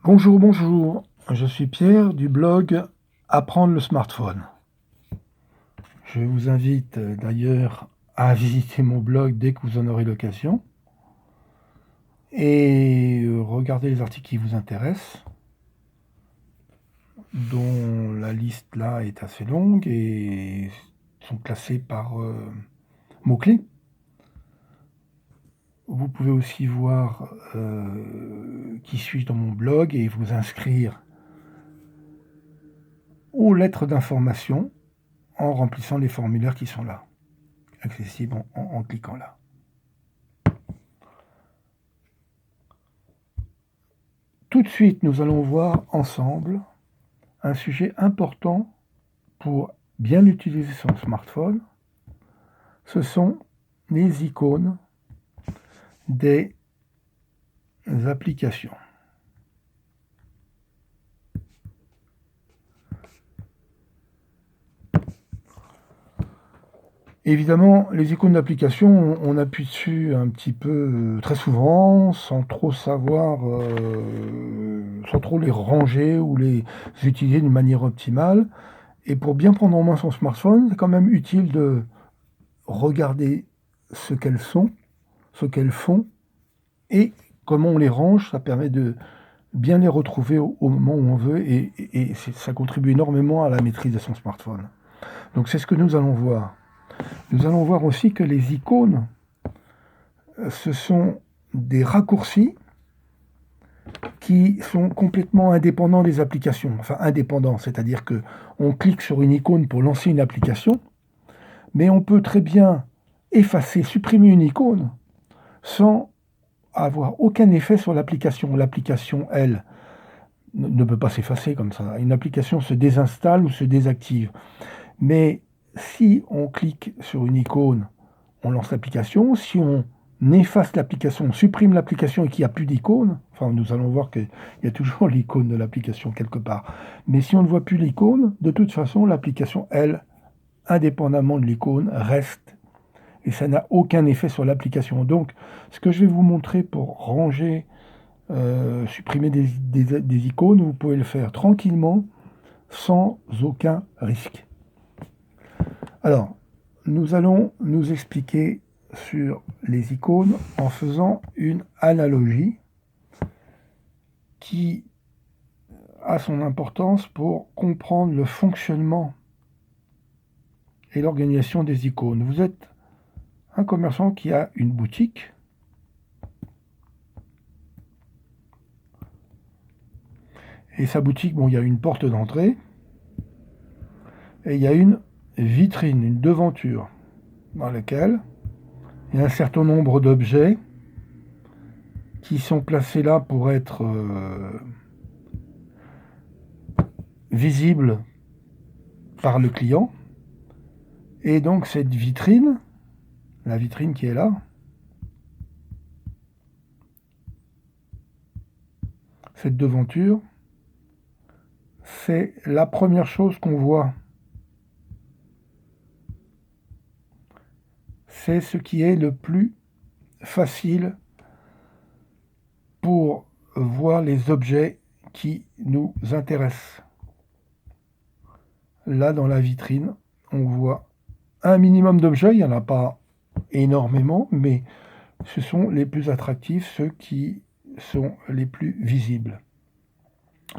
Bonjour, bonjour, je suis Pierre du blog Apprendre le smartphone. Je vous invite d'ailleurs à visiter mon blog dès que vous en aurez l'occasion et regarder les articles qui vous intéressent, dont la liste là est assez longue et sont classés par mots-clés. Vous pouvez aussi voir qui suis-je dans mon blog et vous inscrire aux lettres d'information en remplissant les formulaires qui sont là, accessibles en cliquant là. Tout de suite, nous allons voir ensemble un sujet important pour bien utiliser son smartphone. Ce sont les icônes des applications. Évidemment, les icônes d'application, on appuie dessus un petit peu très souvent, sans trop savoir, sans trop les ranger ou les utiliser d'une manière optimale. Et pour bien prendre en main son smartphone, c'est quand même utile de regarder ce qu'elles sont, ce qu'elles font, et comment on les range. Ça permet de bien les retrouver au moment où on veut, et ça contribue énormément à la maîtrise de son smartphone. Donc c'est ce que nous allons voir. Nous allons voir aussi que les icônes, ce sont des raccourcis qui sont complètement indépendants des applications. Enfin, indépendants, c'est-à-dire qu'on clique sur une icône pour lancer une application, mais on peut très bien effacer, supprimer une icône sans avoir aucun effet sur l'application. L'application, elle, ne peut pas s'effacer comme ça. Une application se désinstalle ou se désactive. Mais si on clique sur une icône, on lance l'application. Si on efface l'application, on supprime l'application et qu'il n'y a plus d'icône, enfin nous allons voir qu'il y a toujours l'icône de l'application quelque part. Mais si on ne voit plus l'icône, de toute façon, l'application, elle, indépendamment de l'icône, reste. Et ça n'a aucun effet sur l'application. Donc, ce que je vais vous montrer pour ranger, supprimer des icônes, vous pouvez le faire tranquillement, sans aucun risque. Alors, nous allons nous expliquer sur les icônes en faisant une analogie qui a son importance pour comprendre le fonctionnement et l'organisation des icônes. Vous êtes un commerçant qui a une boutique. Et sa boutique, bon, il y a une porte d'entrée et il y a une vitrine, une devanture, dans laquelle il y a un certain nombre d'objets qui sont placés là pour être visibles par le client. Et donc cette vitrine, la vitrine qui est là, cette devanture, c'est la première chose qu'on voit. C'est ce qui est le plus facile pour voir les objets qui nous intéressent. Là, dans la vitrine, on voit un minimum d'objets. Il n'y en a pas énormément, mais ce sont les plus attractifs, ceux qui sont les plus visibles.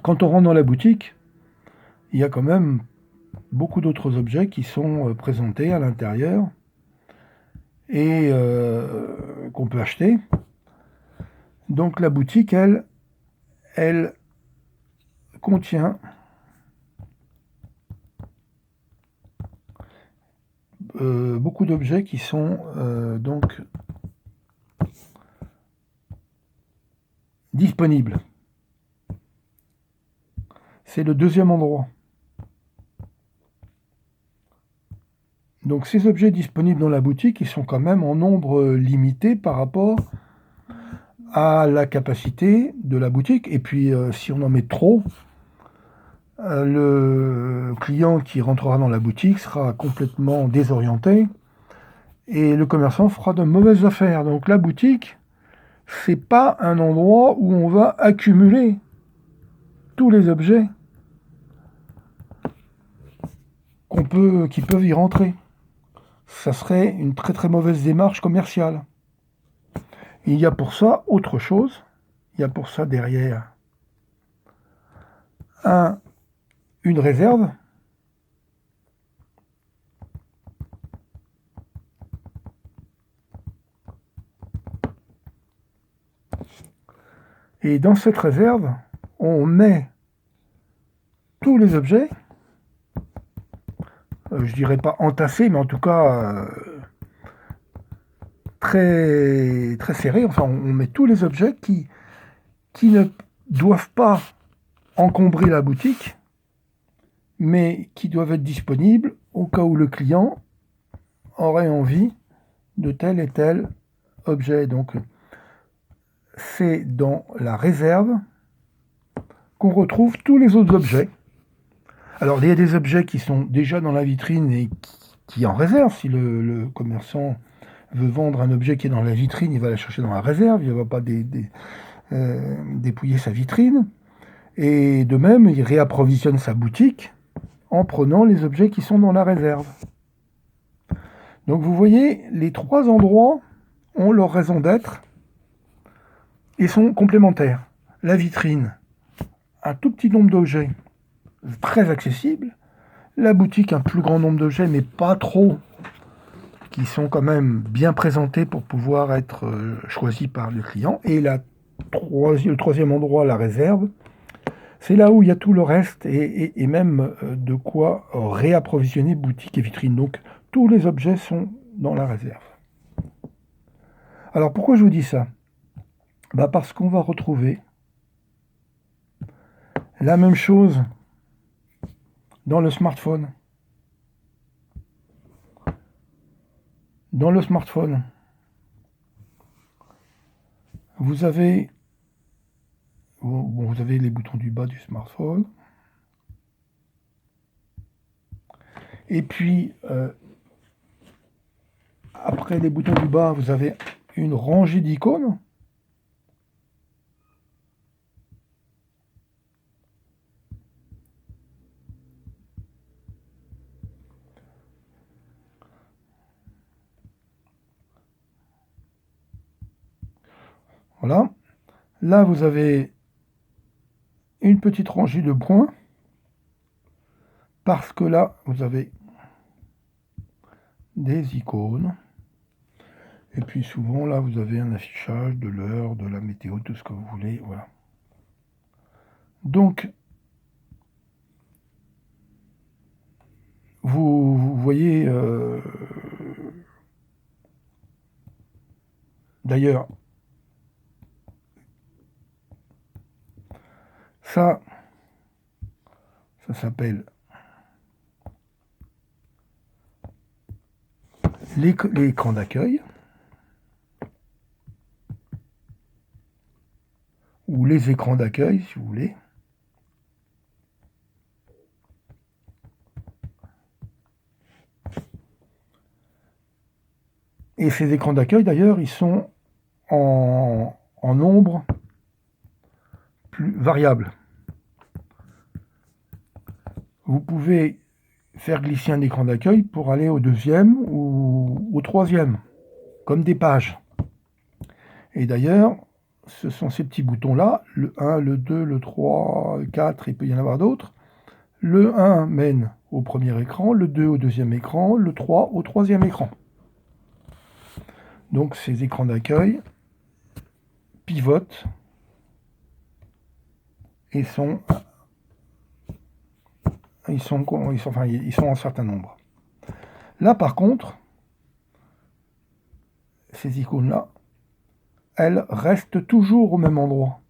Quand on rentre dans la boutique, il y a quand même beaucoup d'autres objets qui sont présentés à l'intérieur et qu'on peut acheter. Donc la boutique, elle contient beaucoup d'objets qui sont donc disponibles. C'est le deuxième endroit. Donc ces objets disponibles dans la boutique, ils sont quand même en nombre limité par rapport à la capacité de la boutique. Et puis si on en met trop, le client qui rentrera dans la boutique sera complètement désorienté et le commerçant fera de mauvaises affaires. Donc la boutique, c'est pas un endroit où on va accumuler tous les objets qui peuvent y rentrer. Ça serait une très très mauvaise démarche commerciale. Il y a pour ça autre chose. Il y a pour ça derrière une réserve. Et dans cette réserve, on met tous les objets, je dirais pas entassés, mais en tout cas très, très serrés. Enfin, on met tous les objets qui ne doivent pas encombrer la boutique, mais qui doivent être disponibles au cas où le client aurait envie de tel et tel objet. Donc, c'est dans la réserve qu'on retrouve tous les autres objets. Alors, il y a des objets qui sont déjà dans la vitrine et qui en réserve. Si le commerçant veut vendre un objet qui est dans la vitrine, il va la chercher dans la réserve, il ne va pas dépouiller sa vitrine. Et de même, il réapprovisionne sa boutique en prenant les objets qui sont dans la réserve. Donc vous voyez, les trois endroits ont leur raison d'être et sont complémentaires. La vitrine, un tout petit nombre d'objets très accessibles. La boutique, un plus grand nombre d'objets, mais pas trop, qui sont quand même bien présentés pour pouvoir être choisis par le client. Et le troisième endroit, la réserve, c'est là où il y a tout le reste et même de quoi réapprovisionner boutique et vitrine. Donc tous les objets sont dans la réserve. Alors pourquoi je vous dis ça? Parce qu'on va retrouver la même chose dans le smartphone. Dans le smartphone, vous avez les boutons du bas du smartphone. Et puis, après les boutons du bas, vous avez une rangée d'icônes. Voilà. Là, vous avez une petite rangée de points. Parce que là, vous avez des icônes. Et puis souvent, là, vous avez un affichage de l'heure, de la météo, tout ce que vous voulez. Voilà. Donc, vous voyez... D'ailleurs, ça s'appelle l'écran d'accueil ou les écrans d'accueil, si vous voulez. Et ces écrans d'accueil, d'ailleurs, ils sont en nombre plus variable. Vous pouvez faire glisser un écran d'accueil pour aller au deuxième ou au troisième, comme des pages. Et d'ailleurs, ce sont ces petits boutons-là, le 1, le 2, le 3, le 4, il peut y en avoir d'autres. Le 1 mène au premier écran, le 2 au deuxième écran, le 3 au troisième écran. Donc ces écrans d'accueil pivotent et sont en certain nombre. Là, par contre, ces icônes-là, elles restent toujours au même endroit.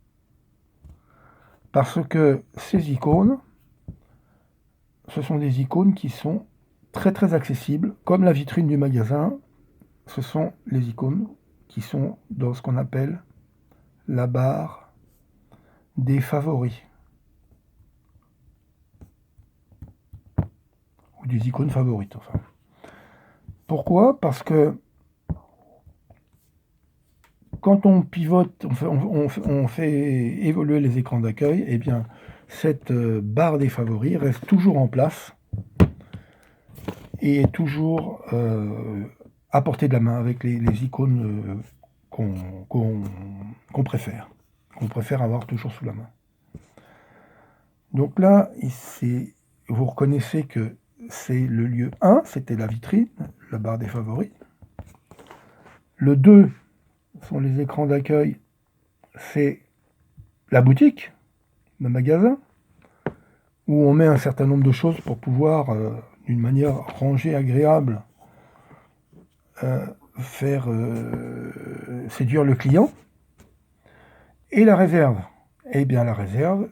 Parce que ces icônes, ce sont des icônes qui sont très très accessibles, comme la vitrine du magasin. Ce sont les icônes qui sont dans ce qu'on appelle la barre des favoris. Ou des icônes favorites, enfin. Pourquoi? Parce que quand on pivote, on fait évoluer les écrans d'accueil, eh bien, cette barre des favoris reste toujours en place et est toujours à portée de la main avec les icônes qu'on préfère avoir toujours sous la main. Donc là, ici, vous reconnaissez que c'est le lieu 1, c'était la vitrine, la barre des favoris. Le 2 sont les écrans d'accueil, c'est la boutique, le magasin, où on met un certain nombre de choses pour pouvoir, d'une manière rangée, agréable, faire séduire le client. Et la réserve, eh bien la réserve,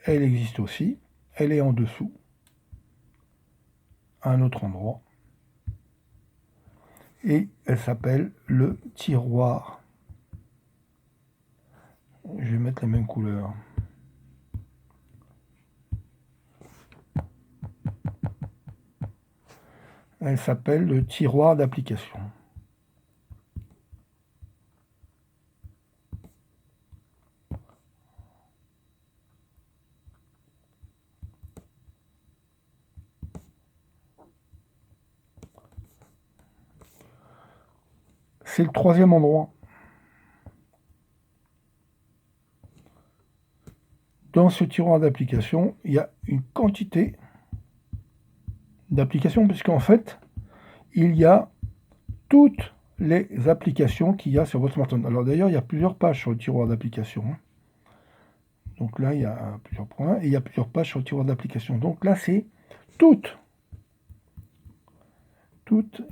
elle existe aussi, elle est en dessous, à un autre endroit, et elle s'appelle le tiroir. Je vais mettre les mêmes couleurs. Elle s'appelle le tiroir d'application. C'est le troisième endroit. Dans ce tiroir d'application, il y a une quantité d'applications, puisqu'en fait, il y a toutes les applications qu'il y a sur votre smartphone. Alors d'ailleurs, il y a plusieurs pages sur le tiroir d'application. Donc là, il y a plusieurs points, et il y a plusieurs pages sur le tiroir d'application. Donc là, c'est toutes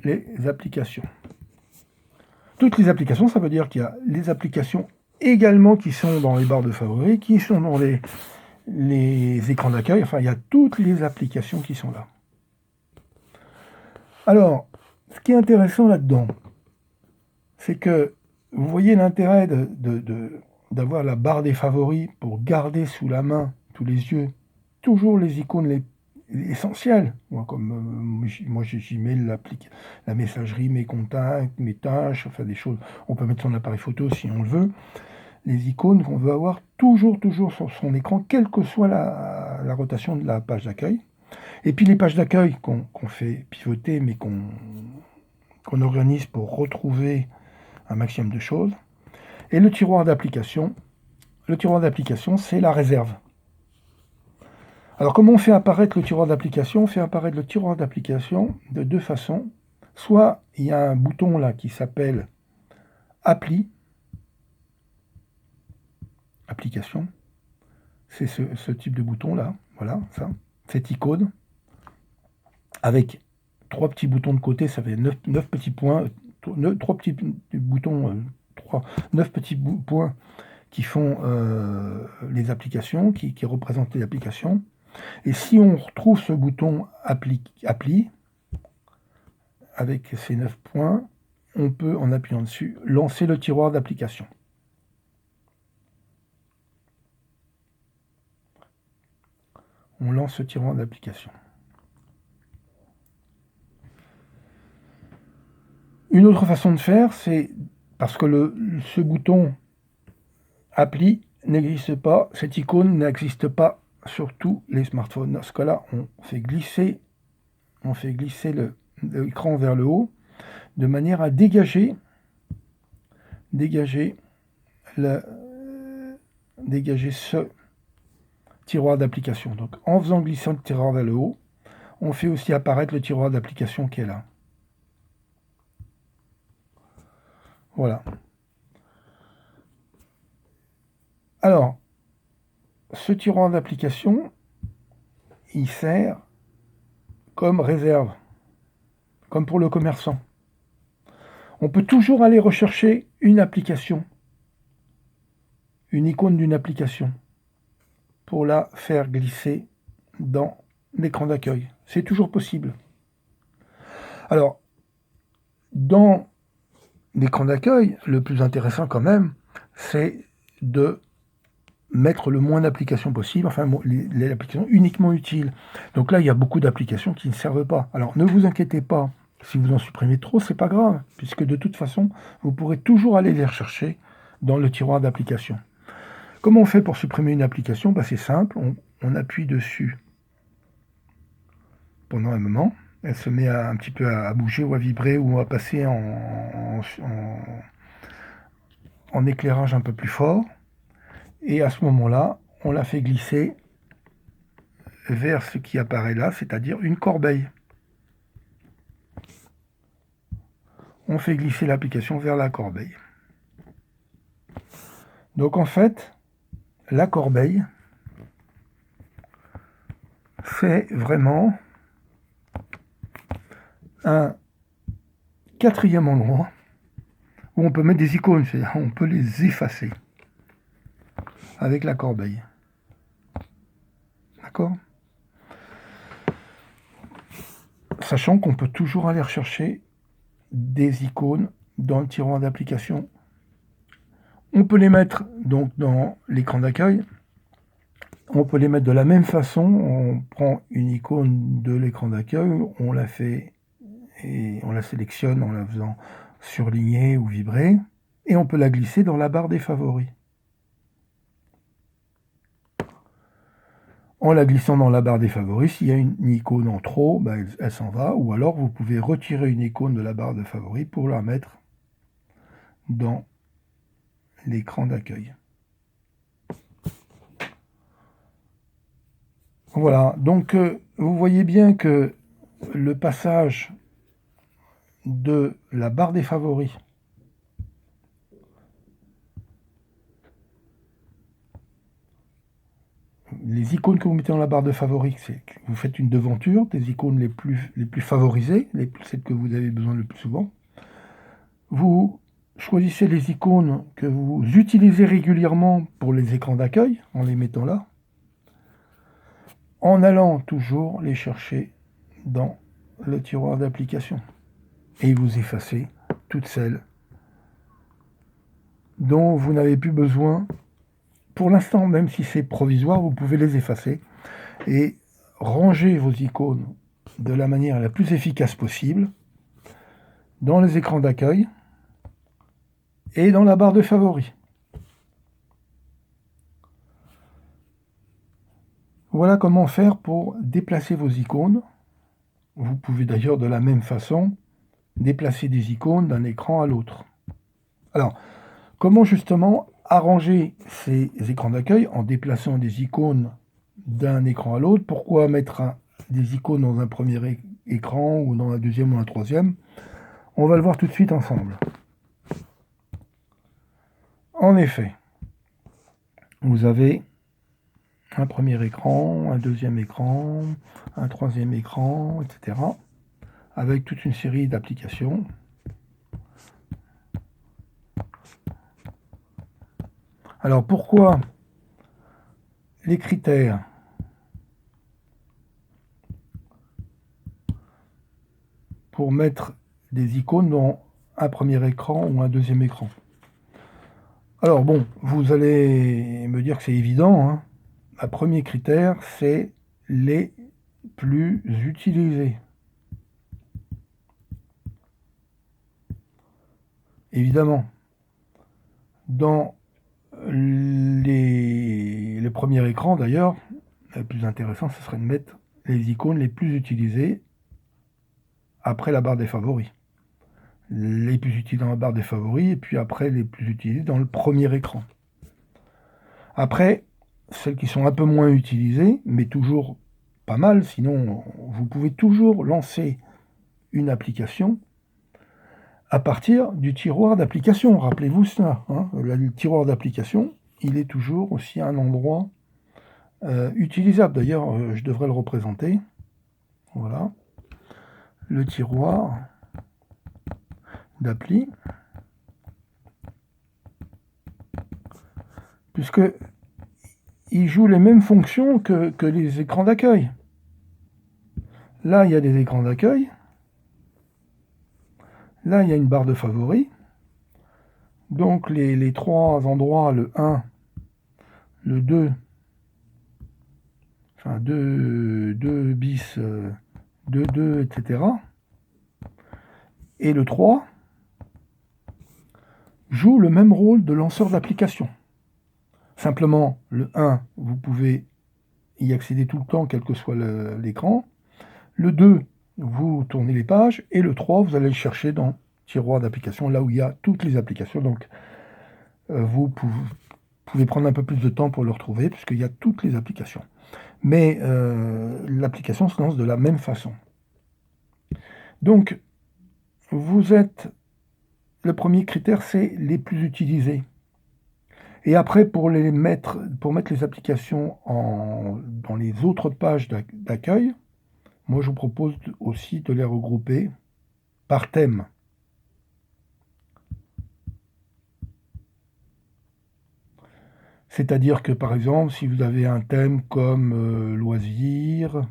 les applications. Toutes les applications, ça veut dire qu'il y a les applications également qui sont dans les barres de favoris, qui sont dans les écrans d'accueil. Enfin, il y a toutes les applications qui sont là. Alors, ce qui est intéressant là-dedans, c'est que vous voyez l'intérêt d'avoir la barre des favoris pour garder sous la main, sous les yeux, toujours les icônes essentielles. Moi, j'y mets la messagerie, mes contacts, mes tâches, enfin des choses. On peut mettre son appareil photo si on le veut. Les icônes qu'on veut avoir toujours sur son écran, quelle que soit la rotation de la page d'accueil. Et puis les pages d'accueil qu'on fait pivoter, mais qu'on organise pour retrouver un maximum de choses. Et le tiroir d'application, c'est la réserve. Alors comment on fait apparaître le tiroir d'application? On fait apparaître le tiroir d'application de deux façons. Soit il y a un bouton là qui s'appelle Appli, application. C'est ce type de bouton là, voilà, ça, cette icône, avec 3 petits boutons de côté, ça fait 9 petits points, 3 petits boutons, 9 petits points qui font les applications, qui représentent les applications. Et si on retrouve ce bouton appli, avec ces 9 points, on peut, en appuyant dessus, lancer le tiroir d'application. On lance ce tiroir d'application. Une autre façon de faire, c'est parce que ce bouton appli n'existe pas, cette icône n'existe pas sur tous les smartphones. Dans ce cas-là, on fait glisser l'écran vers le haut de manière à dégager ce tiroir d'application. Donc en faisant glisser le tiroir vers le haut, on fait aussi apparaître le tiroir d'application qui est là. Voilà. Alors, ce tiroir d'application, il sert comme réserve, comme pour le commerçant. On peut toujours aller rechercher une application, une icône d'une application, pour la faire glisser dans l'écran d'accueil. C'est toujours possible. Alors, dans l'écran d'accueil, le plus intéressant quand même, c'est de mettre le moins d'applications possible, enfin les applications uniquement utiles. Donc là, il y a beaucoup d'applications qui ne servent pas. Alors ne vous inquiétez pas, si vous en supprimez trop, c'est pas grave, puisque de toute façon, vous pourrez toujours aller les rechercher dans le tiroir d'applications. Comment on fait pour supprimer une application? C'est simple, on appuie dessus pendant un moment, elle se met un petit peu à bouger ou à vibrer ou à passer en éclairage un peu plus fort, et à ce moment-là, on la fait glisser vers ce qui apparaît là, c'est-à-dire une corbeille. On fait glisser l'application vers la corbeille. Donc en fait, la corbeille, c'est vraiment un quatrième endroit où on peut mettre des icônes, c'est-à-dire on peut les effacer avec la corbeille. D'accord? Sachant qu'on peut toujours aller rechercher des icônes dans le tiroir d'application. On peut les mettre donc dans l'écran d'accueil. On peut les mettre de la même façon. On prend une icône de l'écran d'accueil, on la fait et on la sélectionne en la faisant surligner ou vibrer, et on peut la glisser dans la barre des favoris. En la glissant dans la barre des favoris, s'il y a une icône en trop, elle s'en va, ou alors vous pouvez retirer une icône de la barre de favoris pour la mettre dans l'écran d'accueil. Voilà, donc vous voyez bien que le passage de la barre des favoris les icônes que vous mettez dans la barre de favoris, c'est que vous faites une devanture des icônes les plus favorisées, celles que vous avez besoin le plus souvent. Vous choisissez les icônes que vous utilisez régulièrement pour les écrans d'accueil, en les mettant là, en allant toujours les chercher dans le tiroir d'application. Et vous effacez toutes celles dont vous n'avez plus besoin. Pour l'instant, même si c'est provisoire, vous pouvez les effacer et ranger vos icônes de la manière la plus efficace possible dans les écrans d'accueil et dans la barre de favoris. Voilà comment faire pour déplacer vos icônes. Vous pouvez d'ailleurs de la même façon déplacer des icônes d'un écran à l'autre. Alors, comment justement arranger ces écrans d'accueil en déplaçant des icônes d'un écran à l'autre? Pourquoi mettre des icônes dans un premier écran ou dans un deuxième ou un troisième? On va le voir tout de suite ensemble. En effet, vous avez un premier écran, un deuxième écran, un troisième écran, etc. avec toute une série d'applications. Alors pourquoi les critères pour mettre des icônes dans un premier écran ou un deuxième écran? Alors bon, vous allez me dire que c'est évident, hein. Le premier critère, c'est les plus utilisés. Évidemment, dans le premier écran, d'ailleurs, le plus intéressant, ce serait de mettre les icônes les plus utilisées après la barre des favoris. Les plus utilisées dans la barre des favoris, et puis après les plus utilisées dans le premier écran. Après, celles qui sont un peu moins utilisées, mais toujours pas mal, sinon vous pouvez toujours lancer une application à partir du tiroir d'application. Rappelez-vous cela, hein. Le tiroir d'application, il est toujours aussi un endroit utilisable. D'ailleurs, je devrais le représenter. Voilà. Le tiroir d'appli. Puisque il joue les mêmes fonctions que les écrans d'accueil. Là, il y a des écrans d'accueil. Là, il y a une barre de favoris. Donc, les trois endroits, le 1, le 2, enfin 2 bis, 2, etc. Et le 3 joue le même rôle de lanceur d'application. Simplement, le 1, vous pouvez y accéder tout le temps, quel que soit l'écran. Le 2, vous tournez les pages. Et le 3, vous allez le chercher dans le tiroir d'applications, là où il y a toutes les applications. Donc, vous pouvez prendre un peu plus de temps pour le retrouver, puisqu'il y a toutes les applications. Mais l'application se lance de la même façon. Donc, le premier critère, c'est les plus utilisés. Et après, pour mettre les applications dans les autres pages d'accueil, moi je vous propose aussi de les regrouper par thème. C'est-à-dire que par exemple, si vous avez un thème comme loisirs,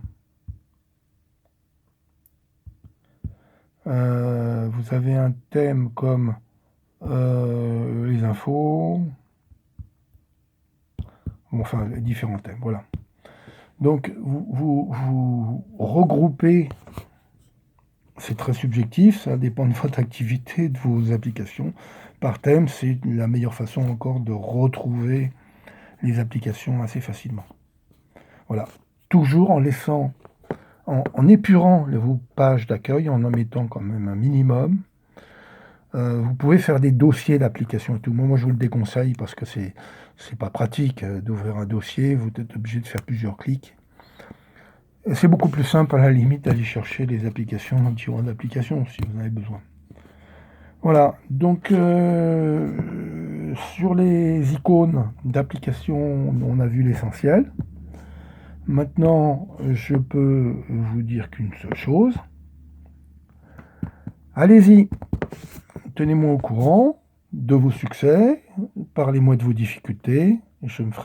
vous avez un thème comme les infos, enfin différents thèmes, voilà. Donc vous regroupez, c'est très subjectif, ça dépend de votre activité, de vos applications. Par thème, c'est la meilleure façon encore de retrouver les applications assez facilement. Voilà. Toujours en laissant, en épurant vos pages d'accueil, en mettant quand même un minimum. Vous pouvez faire des dossiers d'applications et tout. Moi, je vous le déconseille parce que c'est pas pratique d'ouvrir un dossier. Vous êtes obligé de faire plusieurs clics. C'est beaucoup plus simple à la limite d'aller chercher les applications dans le tiroir d'applications si vous en avez besoin. Voilà, donc sur les icônes d'applications, on a vu l'essentiel. Maintenant, je peux vous dire qu'une seule chose. Allez-y, tenez-moi au courant de vos succès, parlez-moi de vos difficultés, et je me ferai